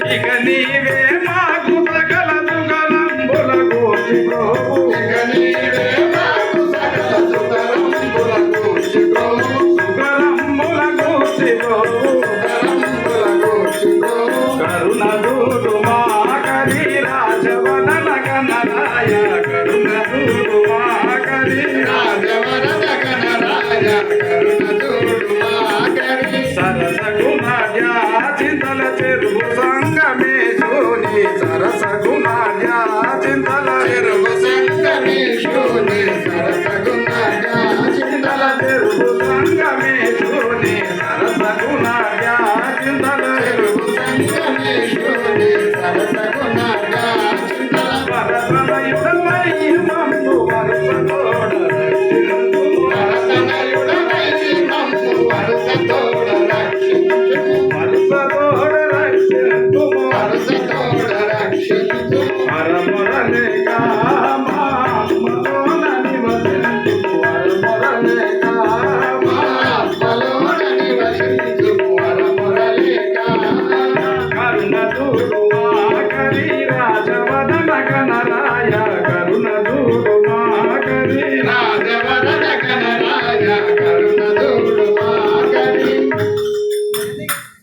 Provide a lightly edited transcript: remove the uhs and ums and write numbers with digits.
ఇక నీవే మాకు సకల సుగలంబుల గోచి ప్రభు సుగలంబుల గోచి ప్రభు కరుణ దూడు మా కరి రాజవదన గణరాయ కరుణ దూడు మా కరి రాజవదన గణరాయ కరుణ దూడు మా కరి సరస గుణార్యా చింతల చెరువు సంగమేశోని సరస గుణార్యా చింతల చెరువు సంగమేశోని సరస గుణార్యా చింతల చెరువు